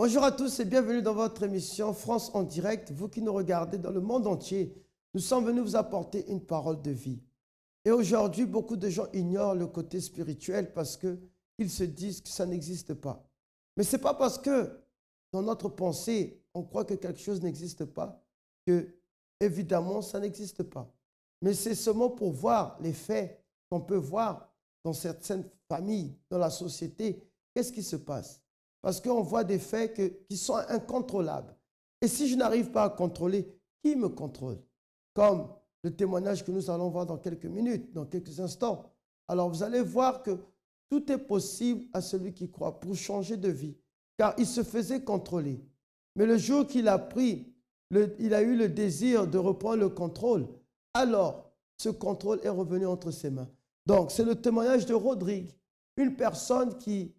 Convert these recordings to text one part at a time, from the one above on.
Bonjour à tous et bienvenue dans votre émission France en direct. Vous qui nous regardez dans le monde entier, nous sommes venus vous apporter une parole de vie. Et aujourd'hui, beaucoup de gens ignorent le côté spirituel parce qu'ils se disent que ça n'existe pas. Mais ce n'est pas parce que dans notre pensée, on croit que quelque chose n'existe pas que, évidemment, ça n'existe pas. Mais c'est seulement pour voir les faits qu'on peut voir dans certaines familles, dans la société, qu'est-ce qui se passe. Parce qu'on voit des faits qui sont incontrôlables. Et si je n'arrive pas à contrôler, qui me contrôle? Comme le témoignage que nous allons voir dans quelques minutes, dans quelques instants. Alors vous allez voir que tout est possible à celui qui croit pour changer de vie. Car il se faisait contrôler. Mais le jour qu'il a il a eu le désir de reprendre le contrôle, alors ce contrôle est revenu entre ses mains. Donc c'est le témoignage de Rodrigue, une personne qui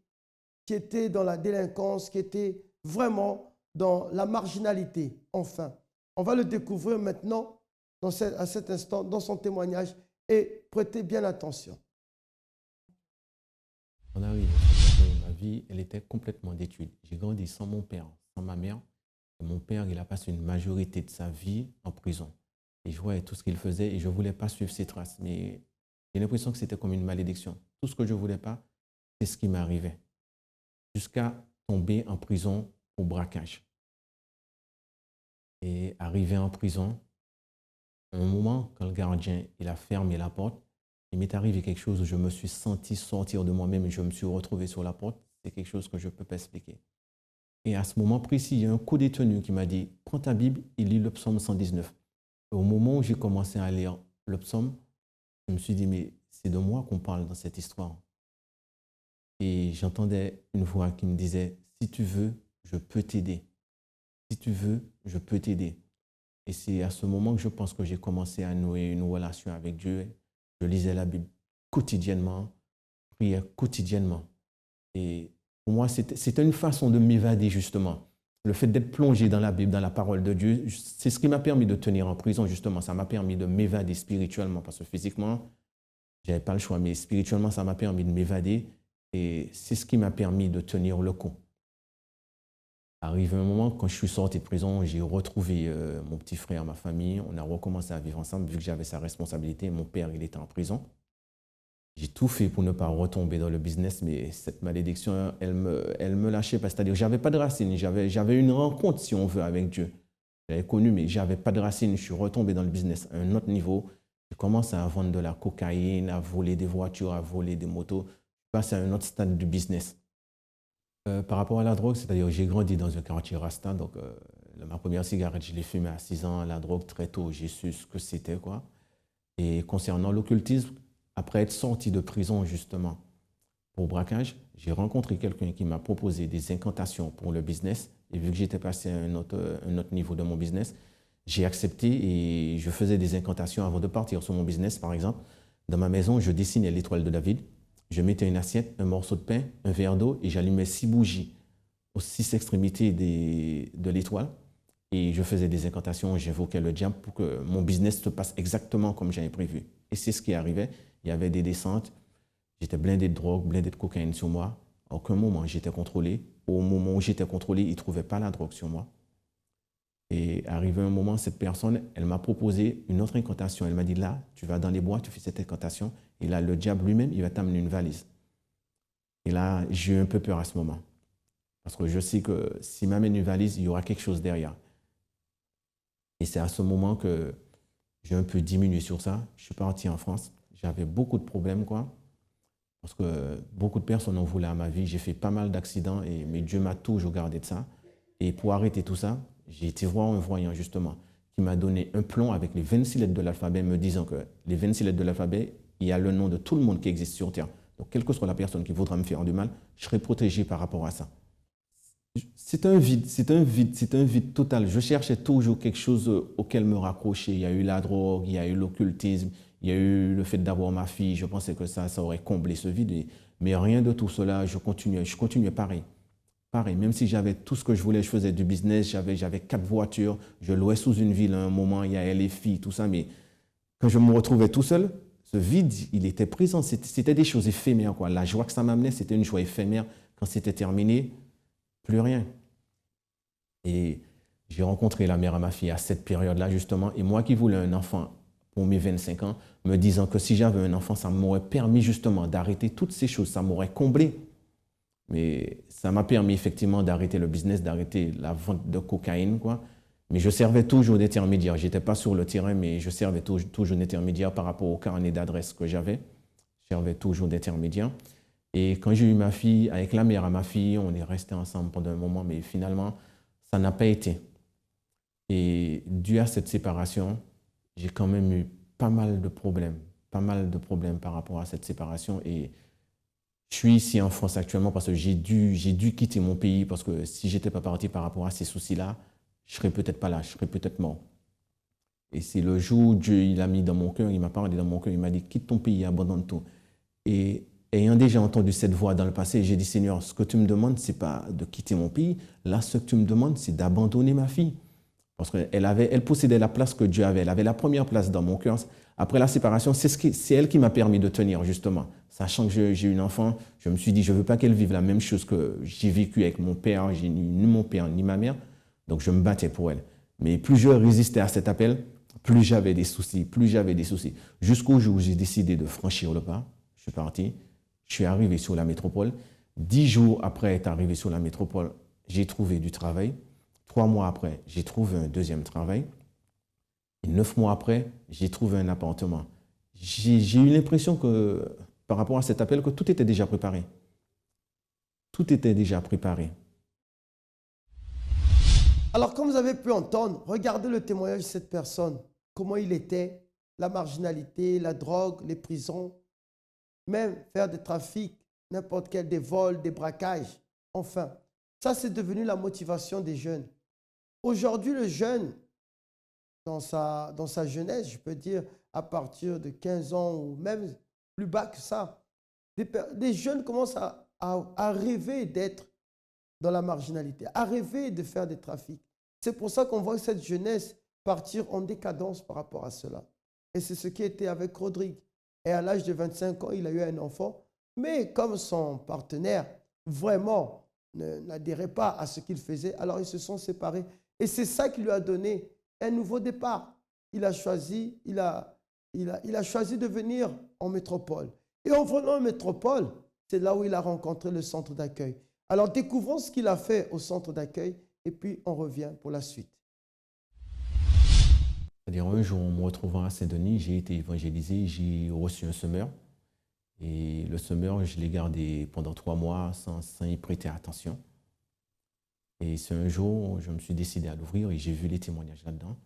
était dans la délinquance, qui était vraiment dans la marginalité, enfin. On va le découvrir maintenant, à cet instant, dans son témoignage, et prêtez bien attention. On arrive, ma vie, elle était complètement détruite. J'ai grandi sans mon père, sans ma mère. Et mon père, il a passé une majorité de sa vie en prison. Et je voyais tout ce qu'il faisait et je ne voulais pas suivre ses traces. Mais j'ai l'impression que c'était comme une malédiction. Tout ce que je ne voulais pas, c'est ce qui m'arrivait. Jusqu'à tomber en prison pour braquage. Et arrivé en prison, à un moment, quand le gardien il a fermé la porte, il m'est arrivé quelque chose où je me suis senti sortir de moi-même et je me suis retrouvé sur la porte. C'est quelque chose que je ne peux pas expliquer. Et à ce moment précis, il y a un co-détenu qui m'a dit « Prends ta Bible et lis le psaume 119 ». Au moment où j'ai commencé à lire le psaume, je me suis dit « Mais c'est de moi qu'on parle dans cette histoire ». Et j'entendais une voix qui me disait « Si tu veux, je peux t'aider. Si tu veux, je peux t'aider. » Et c'est à ce moment que je pense que j'ai commencé à nouer une relation avec Dieu. Je lisais la Bible quotidiennement, priais quotidiennement. Et pour moi, c'était une façon de m'évader justement. Le fait d'être plongé dans la Bible, dans la parole de Dieu, c'est ce qui m'a permis de tenir en prison justement. Ça m'a permis de m'évader spirituellement parce que physiquement, je n'avais pas le choix, mais spirituellement, ça m'a permis de m'évader. Et c'est ce qui m'a permis de tenir le coup. Arrivé un moment, quand je suis sorti de prison, j'ai retrouvé mon petit frère, ma famille. On a recommencé à vivre ensemble, vu que j'avais sa responsabilité. Mon père, il était en prison. J'ai tout fait pour ne pas retomber dans le business, mais cette malédiction, elle me lâchait pas. C'est-à-dire que je n'avais pas de racines. J'avais une rencontre, si on veut, avec Dieu. J'avais connu, mais je n'avais pas de racines. Je suis retombé dans le business à un autre niveau. J'ai commencé à vendre de la cocaïne, à voler des voitures, à voler des motos. Je suis passé à un autre stade du business. Par rapport à la drogue, c'est-à-dire que j'ai grandi dans un quartier Rasta, donc ma première cigarette, je l'ai fumée à 6 ans. La drogue, très tôt, j'ai su ce que c'était, quoi. Et concernant l'occultisme, après être sorti de prison, justement, pour braquage, j'ai rencontré quelqu'un qui m'a proposé des incantations pour le business. Et vu que j'étais passé à un autre niveau de mon business, j'ai accepté et je faisais des incantations avant de partir sur mon business, par exemple. Dans ma maison, je dessinais l'étoile de David. Je mettais une assiette, un morceau de pain, un verre d'eau et j'allumais 6 bougies aux 6 extrémités de l'étoile. Et je faisais des incantations, j'invoquais le diable pour que mon business se passe exactement comme j'avais prévu. Et c'est ce qui arrivait. Il y avait des descentes, j'étais blindé de drogue, blindé de cocaïne sur moi. À aucun moment j'étais contrôlé. Au moment où j'étais contrôlé, ils ne trouvaient pas la drogue sur moi. Et arrivé un moment, cette personne, elle m'a proposé une autre incantation. Elle m'a dit, là, tu vas dans les bois, tu fais cette incantation. Et là, le diable lui-même, il va t'amener une valise. Et là, j'ai eu un peu peur à ce moment. Parce que je sais que s'il m'amène une valise, il y aura quelque chose derrière. Et c'est à ce moment que j'ai un peu diminué sur ça. Je suis parti en France. J'avais beaucoup de problèmes, quoi. Parce que beaucoup de personnes ont voulu à ma vie. J'ai fait pas mal d'accidents, mais Dieu m'a toujours gardé de ça. Et pour arrêter tout ça, j'ai été voir un voyant, justement, qui m'a donné un plan avec les 26 lettres de l'alphabet, me disant que les 26 lettres de l'alphabet, il y a le nom de tout le monde qui existe sur Terre. Donc, quelle que soit la personne qui voudra me faire du mal, je serai protégé par rapport à ça. C'est un vide total. Je cherchais toujours quelque chose auquel me raccrocher. Il y a eu la drogue, il y a eu l'occultisme, il y a eu le fait d'avoir ma fille. Je pensais que ça aurait comblé ce vide. Mais rien de tout cela, je continuais pareil. Pareil, même si j'avais tout ce que je voulais, je faisais du business, j'avais 4 voitures, je louais sous une ville à un moment, il y avait les filles, tout ça. Mais quand je me retrouvais tout seul, ce vide, il était présent. C'était des choses éphémères, quoi. La joie que ça m'amenait, c'était une joie éphémère. Quand c'était terminé, plus rien. Et j'ai rencontré la mère à ma fille à cette période-là, justement. Et moi qui voulais un enfant pour mes 25 ans, me disant que si j'avais un enfant, ça m'aurait permis justement d'arrêter toutes ces choses, ça m'aurait comblé. Mais ça m'a permis effectivement d'arrêter le business, d'arrêter la vente de cocaïne, quoi. Mais je servais toujours d'intermédiaire. Je n'étais pas sur le terrain, mais je servais toujours d'intermédiaire par rapport au carnet d'adresse que j'avais. Je servais toujours d'intermédiaire. Et quand j'ai eu ma fille, avec la mère à ma fille, on est restés ensemble pendant un moment, mais finalement, ça n'a pas été. Et dû à cette séparation, j'ai quand même eu pas mal de problèmes par rapport à cette séparation. Et je suis ici en France actuellement parce que j'ai dû quitter mon pays parce que si je n'étais pas parti par rapport à ces soucis-là, je ne serais peut-être pas là, je serais peut-être mort. Et c'est le jour où Dieu il a mis dans mon cœur, il m'a parlé dans mon cœur, il m'a dit quitte ton pays, abandonne tout. Et ayant déjà entendu cette voix dans le passé, j'ai dit Seigneur, ce que tu me demandes, ce n'est pas de quitter mon pays. Là, ce que tu me demandes, c'est d'abandonner ma fille. Parce elle possédait la place que Dieu avait. Elle avait la première place dans mon cœur. Après la séparation, c'est elle qui m'a permis de tenir, justement. Sachant que j'ai une enfant, je me suis dit, je ne veux pas qu'elle vive la même chose que j'ai vécu avec mon père. J'ai ni mon père ni ma mère. Donc, je me battais pour elle. Mais plus je résistais à cet appel, plus j'avais des soucis, Jusqu'au jour où j'ai décidé de franchir le pas. Je suis parti. Je suis arrivé sur la métropole. 10 jours après être arrivé sur la métropole, j'ai trouvé du travail. 3 mois après, j'ai trouvé un deuxième travail. Et 9 mois après, j'ai trouvé un appartement. J'ai eu l'impression que, par rapport à cet appel, que tout était déjà préparé. Tout était déjà préparé. Alors, comme vous avez pu entendre, regardez le témoignage de cette personne, comment il était, la marginalité, la drogue, les prisons, même faire des trafics, n'importe quel, des vols, des braquages. Enfin, ça, c'est devenu la motivation des jeunes. Aujourd'hui, le jeune, dans sa jeunesse, je peux dire à partir de 15 ans ou même plus bas que ça, des jeunes commencent à rêver d'être dans la marginalité, à rêver de faire des trafics. C'est pour ça qu'on voit cette jeunesse partir en décadence par rapport à cela. Et c'est ce qui était avec Rodrigue. Et à l'âge de 25 ans, il a eu un enfant, mais comme son partenaire vraiment n'adhérait pas à ce qu'il faisait, alors ils se sont séparés. Et c'est ça qui lui a donné un nouveau départ. Il a choisi de venir en métropole. Et en venant en métropole, c'est là où il a rencontré le centre d'accueil. Alors découvrons ce qu'il a fait au centre d'accueil et puis on revient pour la suite. C'est-à-dire un jour, en me retrouvant à Saint-Denis, j'ai été évangélisé, j'ai reçu un semeur. Et le semeur, je l'ai gardé pendant 3 mois sans y prêter attention. Et c'est un jour, je me suis décidé à l'ouvrir et j'ai vu les témoignages là-dedans.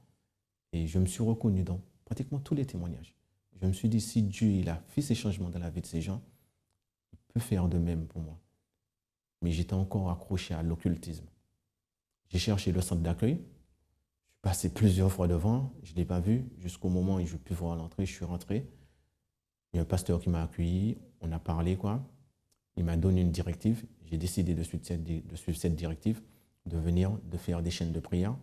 Et je me suis reconnu dans pratiquement tous les témoignages. Je me suis dit, si Dieu il a fait ces changements dans la vie de ces gens, il peut faire de même pour moi. Mais j'étais encore accroché à l'occultisme. J'ai cherché le centre d'accueil. Je suis passé plusieurs fois devant. Je ne l'ai pas vu. Jusqu'au moment où je pu voir l'entrée, je suis rentré. Il y a un pasteur qui m'a accueilli. On a parlé, quoi. Il m'a donné une directive. J'ai décidé de suivre cette directive, de faire des chaînes de prière.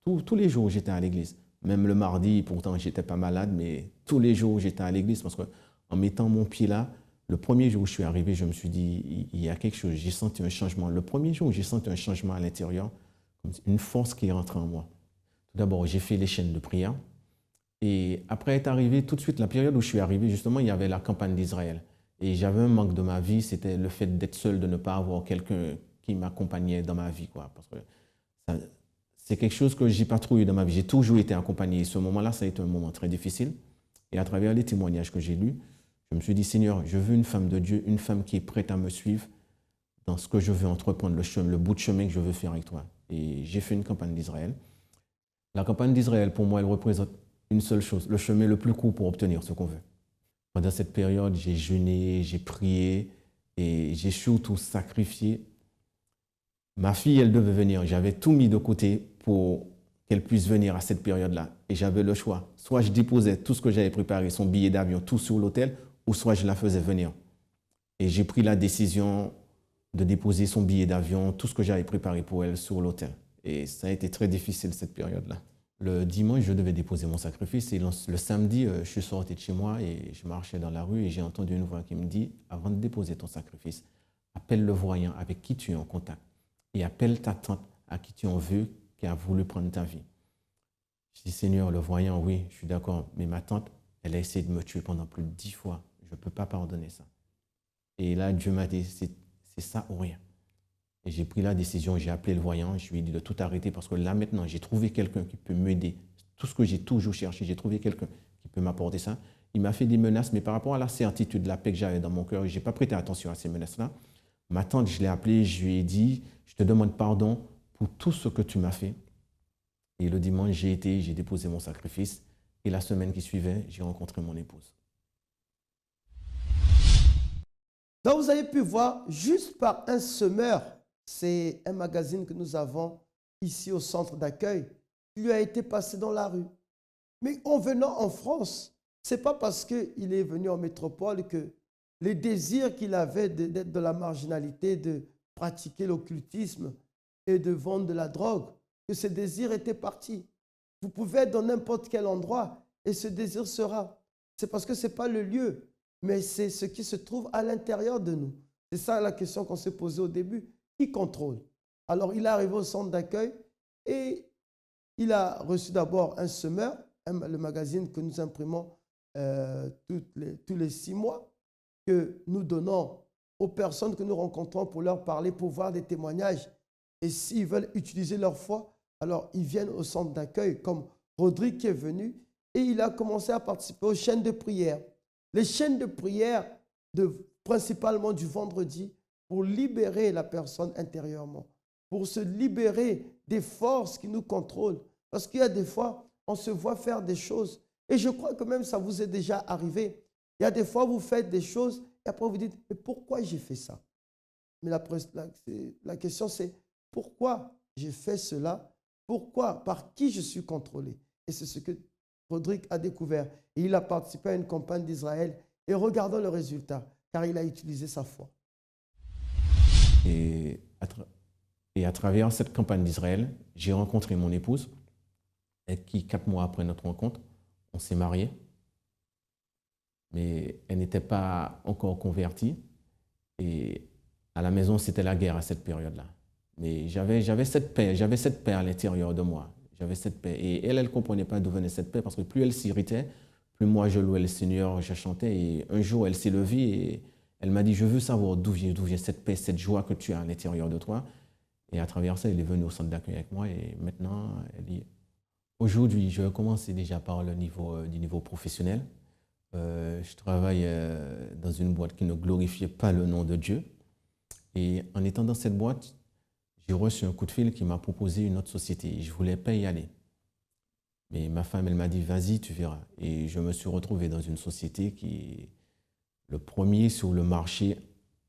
Tous les jours, j'étais à l'église. Même le mardi, pourtant, je n'étais pas malade, mais tous les jours, j'étais à l'église parce qu'en mettant mon pied là, le premier jour où je suis arrivé, je me suis dit, il y a quelque chose, j'ai senti un changement. Le premier jour où j'ai senti un changement à l'intérieur, une force qui est rentrée en moi. Tout d'abord, j'ai fait les chaînes de prière. Et après être arrivé, tout de suite, la période où je suis arrivé, justement, il y avait la campagne d'Israël. Et j'avais un manque de ma vie, c'était le fait d'être seul, de ne pas avoir quelqu'un qui m'accompagnait dans ma vie, quoi. Parce que c'est quelque chose que je n'ai pas trop eu dans ma vie. J'ai toujours été accompagné. Et ce moment-là, ça a été un moment très difficile. Et à travers les témoignages que j'ai lus, je me suis dit, Seigneur, je veux une femme de Dieu, une femme qui est prête à me suivre dans ce que je veux entreprendre, le bout de chemin que je veux faire avec toi. Et j'ai fait une campagne d'Israël. La campagne d'Israël, pour moi, elle représente une seule chose, le chemin le plus court pour obtenir ce qu'on veut. Pendant cette période, j'ai jeûné, j'ai prié et j'ai surtout sacrifié. Ma fille, elle devait venir. J'avais tout mis de côté pour qu'elle puisse venir à cette période-là. Et j'avais le choix. Soit je déposais tout ce que j'avais préparé, son billet d'avion, tout sur l'hôtel, ou soit je la faisais venir. Et j'ai pris la décision de déposer son billet d'avion, tout ce que j'avais préparé pour elle sur l'hôtel. Et ça a été très difficile cette période-là. Le dimanche, je devais déposer mon sacrifice. Et le samedi, je suis sorti de chez moi et je marchais dans la rue et j'ai entendu une voix qui me dit, avant de déposer ton sacrifice, appelle le voyant avec qui tu es en contact et appelle ta tante à qui tu en veux qui a voulu prendre ta vie. Je dis, Seigneur, le voyant, oui, je suis d'accord, mais ma tante, elle a essayé de me tuer pendant plus de 10 fois. Je ne peux pas pardonner ça. Et là, Dieu m'a dit, c'est ça ou rien. Et j'ai pris la décision, j'ai appelé le voyant, je lui ai dit de tout arrêter parce que là, maintenant, j'ai trouvé quelqu'un qui peut m'aider. Tout ce que j'ai toujours cherché, j'ai trouvé quelqu'un qui peut m'apporter ça. Il m'a fait des menaces, mais par rapport à la certitude, la paix que j'avais dans mon cœur, je n'ai pas prêté attention à ces menaces-là. Ma tante, je l'ai appelée, je lui ai dit, je te demande pardon pour tout ce que tu m'as fait. Et le dimanche, j'ai déposé mon sacrifice. Et la semaine qui suivait, j'ai rencontré mon épouse. Donc vous avez pu voir, juste par un semeur, c'est un magazine que nous avons ici au centre d'accueil, qui lui a été passé dans la rue. Mais en venant en France, ce n'est pas parce qu'il est venu en métropole que les désirs qu'il avait d'être de la marginalité, de pratiquer l'occultisme et de vendre de la drogue, que ce désir était parti. Vous pouvez être dans n'importe quel endroit et ce désir sera. C'est parce que ce n'est pas le lieu, mais c'est ce qui se trouve à l'intérieur de nous. C'est ça la question qu'on s'est posée au début. Qui contrôle? Alors, il est arrivé au centre d'accueil et il a reçu d'abord un semeur, le magazine que nous imprimons tous les 6 mois, que nous donnons aux personnes que nous rencontrons pour leur parler, pour voir des témoignages. Et s'ils veulent utiliser leur foi, alors ils viennent au centre d'accueil, comme Rodrigue qui est venu, et il a commencé à participer aux chaînes de prière. Les chaînes de prière, principalement du vendredi, pour libérer la personne intérieurement, pour se libérer des forces qui nous contrôlent. Parce qu'il y a des fois, on se voit faire des choses. Et je crois que même ça vous est déjà arrivé. Il y a des fois, vous faites des choses et après vous dites, mais pourquoi j'ai fait ça? Mais la question c'est, pourquoi j'ai fait cela? Pourquoi? Par qui je suis contrôlé? Et c'est ce que Rodrigue a découvert. Et il a participé à une campagne d'Israël. Et regardons le résultat, car il a utilisé sa foi. Et à travers cette campagne d'Israël, j'ai rencontré mon épouse, et qui, 4 mois après notre rencontre, on s'est mariés. Mais elle n'était pas encore convertie. Et à la maison, c'était la guerre à cette période-là. Mais j'avais cette paix à l'intérieur de moi. J'avais cette paix. Et elle ne comprenait pas d'où venait cette paix, parce que plus elle s'irritait, plus moi je louais le Seigneur, je chantais. Et un jour, elle s'est levée et elle m'a dit, je veux savoir d'où vient cette paix, cette joie que tu as à l'intérieur de toi. Et à travers ça, elle est venue au centre d'accueil avec moi. Et maintenant, aujourd'hui, je vais commencer déjà par du niveau professionnel. Je travaille dans une boîte qui ne glorifiait pas le nom de Dieu. Et en étant dans cette boîte, j'ai reçu un coup de fil qui m'a proposé une autre société. Je ne voulais pas y aller. Mais ma femme, elle m'a dit, vas-y, tu verras. Et je me suis retrouvé dans une société qui est le premier sur le marché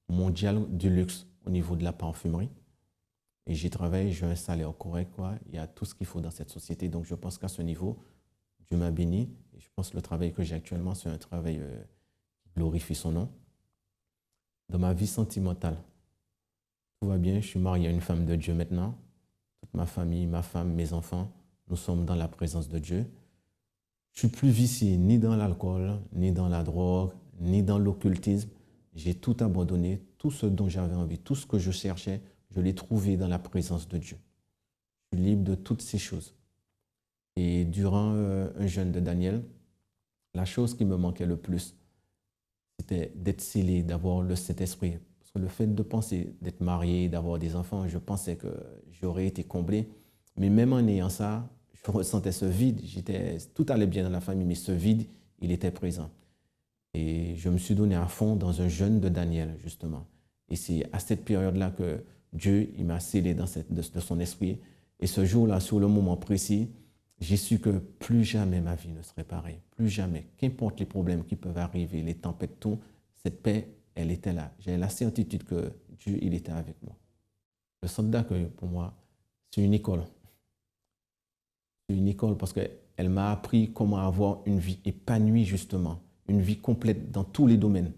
mondial du luxe au niveau de la parfumerie. Et j'y travaille, j'ai un salaire correct, quoi. Il y a tout ce qu'il faut dans cette société. Donc je pense qu'à ce niveau, Dieu m'a béni. Et je pense que le travail que j'ai actuellement, c'est un travail qui glorifie son nom. Dans ma vie sentimentale, tout va bien. Je suis marié à une femme de Dieu maintenant. Toute ma famille, ma femme, mes enfants, nous sommes dans la présence de Dieu. Je ne suis plus vicié ni dans l'alcool, ni dans la drogue, ni dans l'occultisme. J'ai tout abandonné, tout ce dont j'avais envie, tout ce que je cherchais, je l'ai trouvé dans la présence de Dieu. Je suis libre de toutes ces choses. Et durant un jeûne de Daniel, la chose qui me manquait le plus, c'était d'être scellé, d'avoir le Saint-Esprit. Parce que le fait de penser d'être marié, d'avoir des enfants, je pensais que j'aurais été comblé. Mais même en ayant ça, je ressentais ce vide. Tout allait bien dans la famille, mais ce vide, il était présent. Et je me suis donné à fond dans un jeûne de Daniel, justement. Et c'est à cette période-là que Dieu m'a scellé de son esprit. Et ce jour-là, sur le moment précis, j'ai su que plus jamais ma vie ne serait pareille. Plus jamais. Qu'importe les problèmes qui peuvent arriver, les tempêtes, tout, cette paix, elle était là. J'avais la certitude que Dieu, il était avec moi. Le centre d'accueil, pour moi, c'est une école. C'est une école parce qu'elle m'a appris comment avoir une vie épanouie, justement. Une vie complète dans tous les domaines.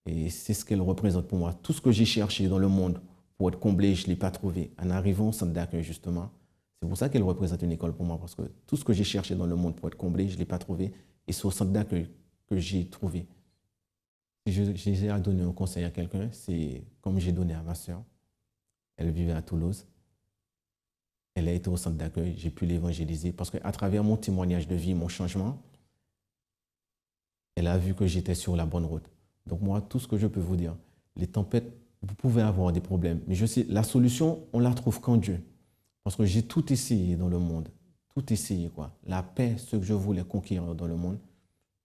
Et c'est ce qu'elle représente pour moi. Tout ce que j'ai cherché dans le monde pour être comblé, je ne l'ai pas trouvé. En arrivant au centre d'accueil, justement, c'est pour ça qu'elle représente une école pour moi, parce que tout ce que j'ai cherché dans le monde pour être comblé, je ne l'ai pas trouvé. Et c'est au centre d'accueil que j'ai trouvé. Si j'ai à donner un conseil à quelqu'un, c'est comme j'ai donné à ma sœur. Elle vivait à Toulouse. elle a été au centre d'accueil, j'ai pu l'évangéliser parce qu'à travers mon témoignage de vie, mon changement, elle a vu que j'étais sur la bonne route. Donc moi, tout ce que je peux vous dire, les tempêtes, vous pouvez avoir des problèmes, mais je sais, la solution, on la trouve qu'en Dieu. Parce que j'ai tout essayé dans le monde, tout essayé, quoi. La paix, ce que je voulais conquérir dans le monde,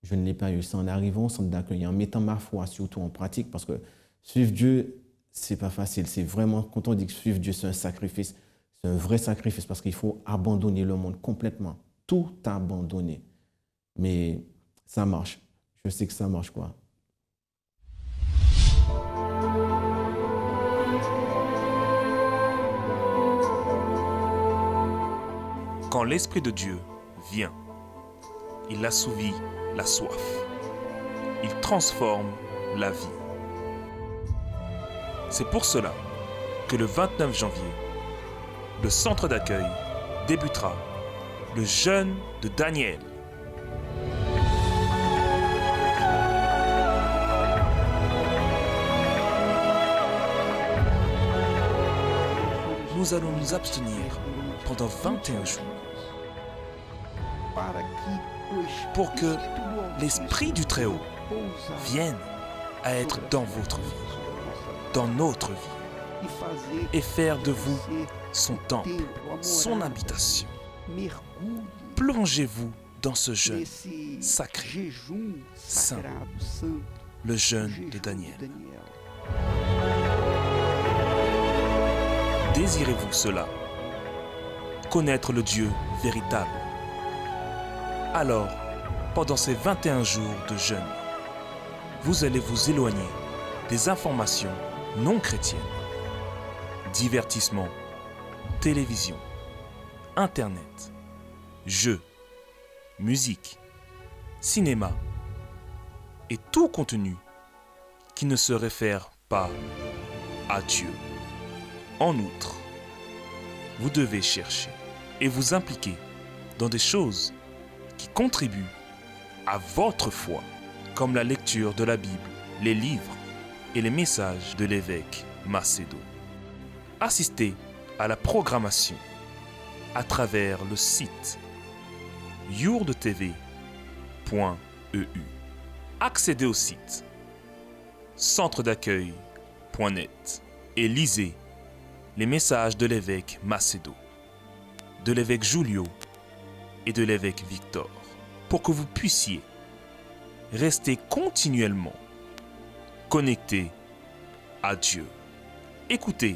je ne l'ai pas eu. C'est en arrivant au centre d'accueil, en mettant ma foi surtout en pratique, parce que suivre Dieu, c'est pas facile. C'est vraiment, quand on dit que suivre Dieu, c'est un sacrifice, c'est un vrai sacrifice, parce qu'il faut abandonner le monde complètement, tout abandonner. Mais ça marche. Je sais que ça marche, quoi. Quand l'Esprit de Dieu vient, il assouvit la soif. Il transforme la vie. C'est pour cela que le 29 janvier, le centre d'accueil débutera le jeûne de Daniel. Nous allons nous abstenir pendant 21 jours pour que l'Esprit du Très-Haut vienne à être dans votre vie, dans notre vie, et faire de vous son temple, son habitation. Plongez-vous dans ce jeûne sacré, saint, le jeûne de Daniel. Désirez-vous cela? Connaître le Dieu véritable? Alors, pendant ces 21 jours de jeûne, vous allez vous éloigner des informations non chrétiennes, divertissement, télévision, Internet, jeux, musique, cinéma et tout contenu qui ne se réfère pas à Dieu. En outre, vous devez chercher et vous impliquer dans des choses qui contribuent à votre foi, comme la lecture de la Bible, les livres et les messages de l'évêque Macedo. Assistez à la programmation à travers le site yourdetv.eu. Accédez au site centredaccueil.net et lisez les messages de l'évêque Macedo, de l'évêque Julio et de l'évêque Victor, pour que vous puissiez rester continuellement connecté à Dieu. Écoutez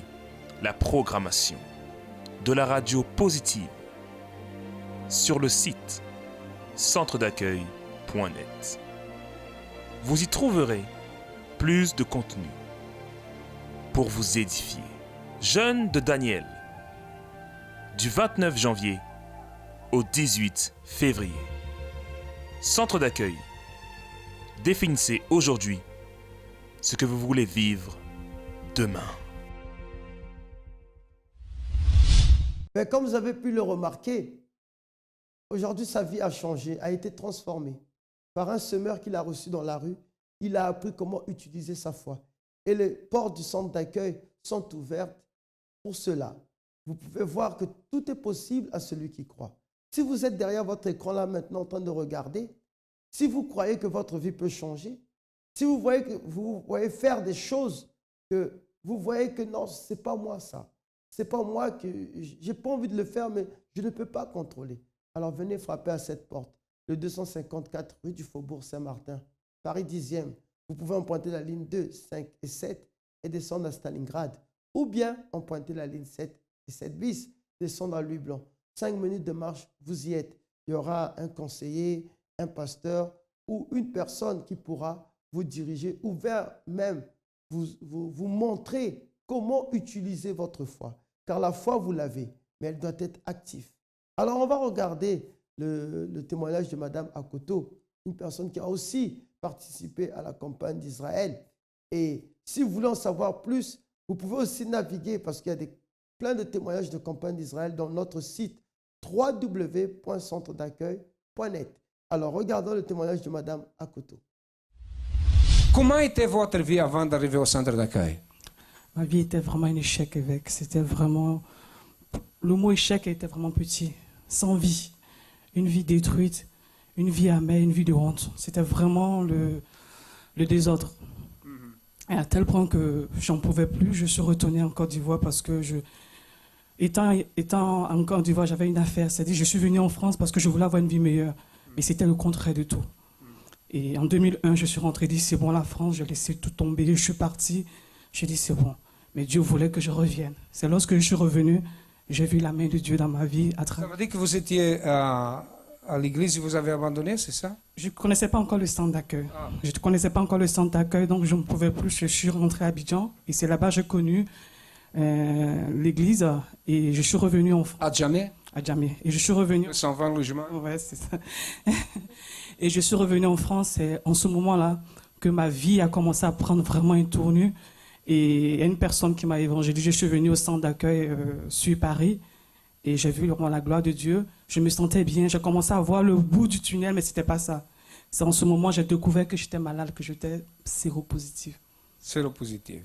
la programmation de la radio positive sur le site centredaccueil.net. Vous y trouverez plus de contenu pour vous édifier. Jeûne de Daniel, du 29 janvier au 18 février. Centre d'accueil. Définissez aujourd'hui ce que vous voulez vivre demain. Mais comme vous avez pu le remarquer, aujourd'hui sa vie a changé, a été transformée. Par un semeur qu'il a reçu dans la rue, il a appris comment utiliser sa foi. Et les portes du centre d'accueil sont ouvertes pour cela. Vous pouvez voir que tout est possible à celui qui croit. Si vous êtes derrière votre écran là maintenant en train de regarder, si vous croyez que votre vie peut changer, si vous voyez que vous voyez faire des choses que vous voyez que non, ce n'est pas moi ça. Ce n'est pas moi que j'ai pas envie de le faire, mais je ne peux pas contrôler. Alors venez frapper à cette porte, le 254 rue du Faubourg Saint-Martin, Paris 10e. Vous pouvez emprunter la ligne 2, 5 et 7 et descendre à Stalingrad. Ou bien emprunter la ligne 7 et 7 bis, descendre à Louis Blanc. 5 minutes de marche, vous y êtes. Il y aura un conseiller, un pasteur ou une personne qui pourra vous diriger ou vers même vous montrer comment utiliser votre foi. Car la foi, vous l'avez, mais elle doit être active. Alors, on va regarder le témoignage de Madame Akoto, une personne qui a aussi participé à la campagne d'Israël. Et si vous voulez en savoir plus, vous pouvez aussi naviguer parce qu'il y a plein de témoignages de campagne d'Israël dans notre site www.centredaccueil.net. Alors, regardons le témoignage de Madame Akoto. Comment était votre vie avant d'arriver au centre d'accueil? Ma vie était vraiment un échec avec. C'était vraiment le mot échec était vraiment petit, sans vie, une vie détruite, une vie amère, une vie de honte. C'était vraiment le désordre. Et à tel point que j'en pouvais plus, je suis retourné en Côte d'Ivoire parce que étant en Côte d'Ivoire, j'avais une affaire. C'est-à-dire, je suis venu en France parce que je voulais avoir une vie meilleure. Mais c'était le contraire de tout. Et en 2001, je suis rentré, dit c'est bon, la France, j'ai laissé tout tomber, je suis parti. J'ai dit c'est bon. Mais Dieu voulait que je revienne. C'est lorsque je suis revenu, j'ai vu la main de Dieu dans ma vie. Ça veut dire que vous étiez à l'église et vous avez abandonné, c'est ça? Je ne connaissais pas encore le centre d'accueil. Ah. Je ne connaissais pas encore le centre d'accueil, donc je ne pouvais plus. Je suis rentré à Abidjan et c'est là-bas que j'ai connu l'église et je suis revenu en France. À Djamé? À Djamé. Et je suis revenu. 120 logements? Ouais, c'est ça. Et je suis revenu en France et en ce moment-là que ma vie a commencé à prendre vraiment une tournure. Et il y a une personne qui m'a évangélisé. Je suis venu au centre d'accueil sur Paris et j'ai vu vraiment la gloire de Dieu. Je me sentais bien. J'ai commencé à voir le bout du tunnel, mais ce n'était pas ça. C'est en ce moment que j'ai découvert que j'étais malade, que j'étais séropositif. Séropositif.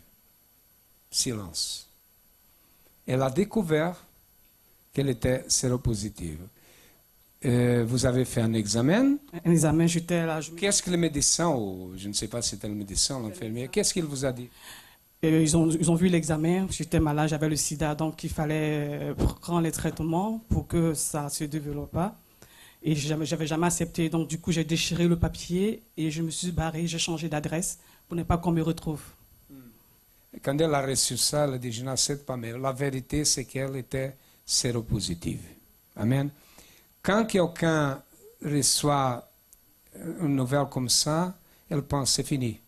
Silence. Elle a découvert qu'elle était séropositive. Vous avez fait un examen. Un examen, j'étais là. Qu'est-ce que le médecin, ou je ne sais pas si c'était le médecin ou l'infirmière, qu'est-ce qu'il vous a dit? Ils ont vu l'examen, j'étais malade, j'avais le sida, donc il fallait prendre les traitements pour que ça ne se développe pas. Et je n'avais jamais accepté, donc du coup j'ai déchiré le papier et je me suis barré, j'ai changé d'adresse pour ne pas qu'on me retrouve. Quand elle a reçu ça, elle a dit, je n'accepte pas, mais la vérité c'est qu'elle était séropositive. Amen. Quand quelqu'un reçoit une nouvelle comme ça, elle pense, c'est fini.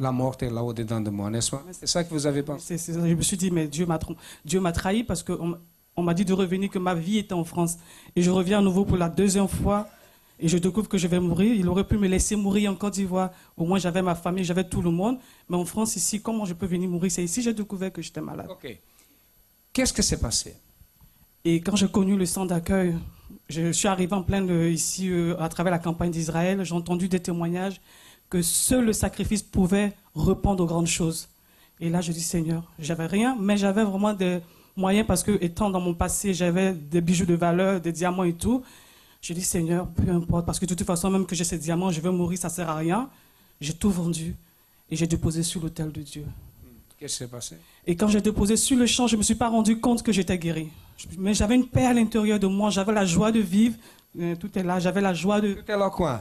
La mort est là au-dedans de moi, n'est-ce pas? C'est ça que vous avez pensé? C'est ça. Je me suis dit, mais Dieu m'a trahi parce qu'on m'a dit de revenir, que ma vie était en France. Et je reviens à nouveau pour la deuxième fois et je découvre que je vais mourir. Il aurait pu me laisser mourir en Côte d'Ivoire. Au moins, j'avais ma famille, j'avais tout le monde. Mais en France, ici, comment je peux venir mourir? C'est ici que j'ai découvert que j'étais malade. Ok. Qu'est-ce qui s'est passé? Et quand j'ai connu le centre d'accueil, je suis arrivé en plein ici à travers la campagne d'Israël. J'ai entendu des témoignages que seul le sacrifice pouvait répondre aux grandes choses. Et là, je dis, Seigneur, j'avais rien, mais j'avais vraiment des moyens parce que, étant dans mon passé, j'avais des bijoux de valeur, des diamants et tout. Je dis, Seigneur, peu importe, parce que de toute façon, même que j'ai ces diamants, je vais mourir, ça ne sert à rien. J'ai tout vendu et j'ai déposé sur l'autel de Dieu. Qu'est-ce qui s'est passé? Et quand j'ai déposé sur le champ, je ne me suis pas rendu compte que j'étais guéri. Mais j'avais une paix à l'intérieur de moi, j'avais la joie de vivre. Tout est là, j'avais la joie de... Tout est là quoi?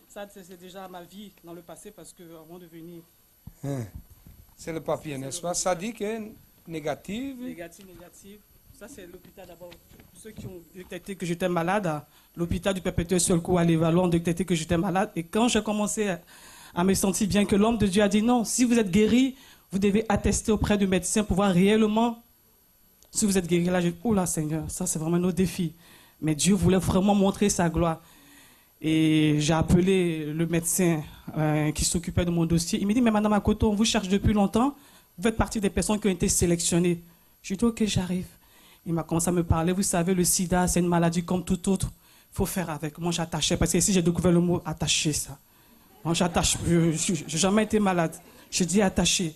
Ça, c'est déjà ma vie dans le passé parce que avant de venir... C'est le papier, n'est-ce pas? Ça dit que négative. Négative. Ça, c'est l'hôpital d'abord. Ceux qui ont détecté que j'étais malade, l'hôpital du Perpétuel sur le coup à l'Évaluant ont détecté que j'étais malade. Et quand j'ai commencé à me sentir bien, que l'homme de Dieu a dit non, si vous êtes guéri, vous devez attester auprès du médecin pour voir réellement si vous êtes guéri. Là, j'ai dit, oh là, Seigneur, ça, c'est vraiment notre défi. Mais Dieu voulait vraiment montrer sa gloire. Et j'ai appelé le médecin qui s'occupait de mon dossier. Il m'a dit, mais Madame Akoto, on vous cherche depuis longtemps. Vous faites partie des personnes qui ont été sélectionnées. J'ai dit, ok, j'arrive. Il m'a commencé à me parler. Vous savez, le sida, c'est une maladie comme tout autre. Il faut faire avec. Moi, j'attachais. Parce que ici, j'ai découvert le mot attacher, ça. Moi, j'attache. Je n'ai jamais été malade. J'ai dit attacher.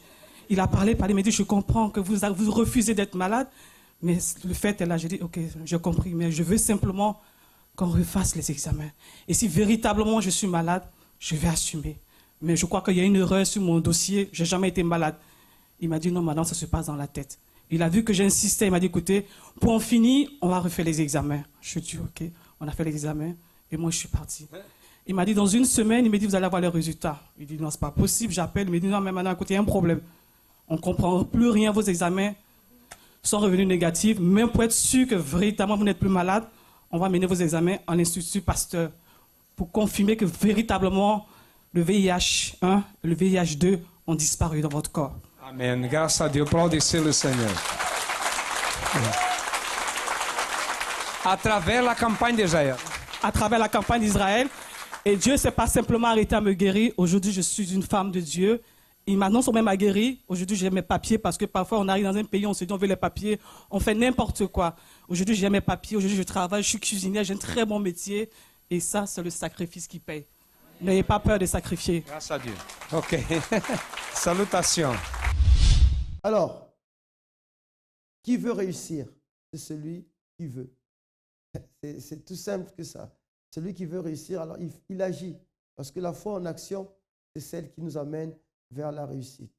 Il a parlé, il m'a dit, je comprends que vous refusez d'être malade. Mais le fait est là. J'ai dit, ok, j'ai compris. Mais je veux simplement qu'on refasse les examens. Et si véritablement je suis malade, je vais assumer. Mais je crois qu'il y a une erreur sur mon dossier. Je n'ai jamais été malade. Il m'a dit, non, madame, ça se passe dans la tête. Il a vu que j'insistais. Il m'a dit, écoutez, pour en finir, on va refaire les examens. Je dis, ok, on a fait les examens. Et moi, je suis parti. Il m'a dit, dans une semaine, il m'a dit, vous allez avoir les résultats. Il dit, non, ce n'est pas possible. J'appelle. Il m'a dit, non, mais madame, écoutez, il y a un problème. On ne comprend plus rien. Vos examens sont revenus négatifs. Même pour être sûr que véritablement vous n'êtes plus malade, on va mener vos examens en Institut Pasteur pour confirmer que véritablement le VIH1 et le VIH2 ont disparu dans votre corps. Amen. Grâce à Dieu. Applaudissez le Seigneur. À travers la campagne d'Israël. À travers la campagne d'Israël. Et Dieu ne s'est pas simplement arrêté à me guérir. Aujourd'hui, je suis une femme de Dieu. Et maintenant, on m'a guéri. Aujourd'hui, j'ai mes papiers parce que parfois, on arrive dans un pays, on se dit, on veut les papiers, on fait n'importe quoi. Aujourd'hui, j'ai mes papiers. Aujourd'hui, je travaille, je suis cuisinière, j'ai un très bon métier. Et ça, c'est le sacrifice qui paye. N'ayez pas peur de sacrifier. Grâce à Dieu. OK. Salutations. Alors, Qui veut réussir? C'est celui qui veut. C'est tout simple que ça. Celui qui veut réussir, alors il agit. Parce que la foi en action, c'est celle qui nous amène vers la réussite.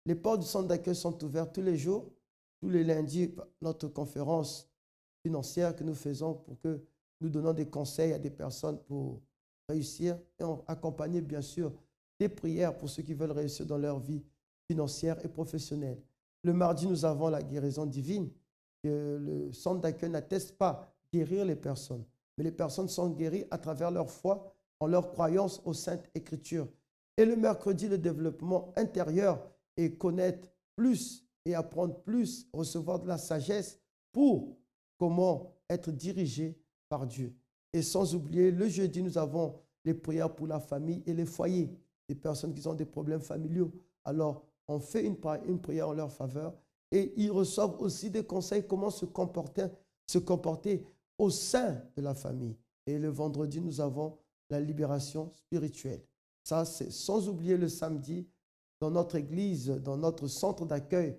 Les portes du centre d'accueil sont ouvertes tous les jours. Tous les lundis, notre conférence financière que nous faisons pour que nous donnons des conseils à des personnes pour réussir et accompagner bien sûr des prières pour ceux qui veulent réussir dans leur vie financière et professionnelle. Le mardi, nous avons la guérison divine. Que le centre d'accueil n'atteste pas guérir les personnes, mais les personnes sont guéries à travers leur foi, en leur croyance aux Saintes Écritures. Et le mercredi, le développement intérieur et connaître plus et apprendre plus, recevoir de la sagesse pour comment être dirigé par Dieu. Et sans oublier, le jeudi, nous avons les prières pour la famille et les foyers, des personnes qui ont des problèmes familiaux. Alors, on fait une prière en leur faveur et ils reçoivent aussi des conseils comment se comporter au sein de la famille. Et le vendredi, nous avons la libération spirituelle. Ça, c'est sans oublier le samedi, dans notre église, dans notre centre d'accueil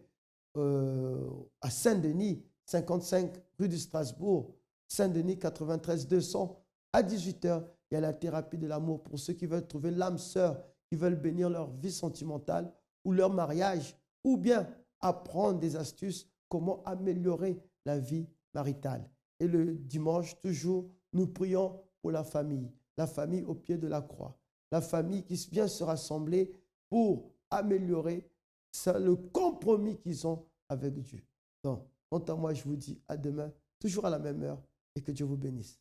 à Saint-Denis, 55 rue du Strasbourg, Saint-Denis 93 200, à 18h, il y a la thérapie de l'amour pour ceux qui veulent trouver l'âme sœur, qui veulent bénir leur vie sentimentale ou leur mariage, ou bien apprendre des astuces, comment améliorer la vie maritale. Et le dimanche, toujours, nous prions pour la famille au pied de la croix, la famille qui vient se rassembler pour améliorer le compromis qu'ils ont avec Dieu. Donc, quant à moi, je vous dis à demain, toujours à la même heure, et que Dieu vous bénisse.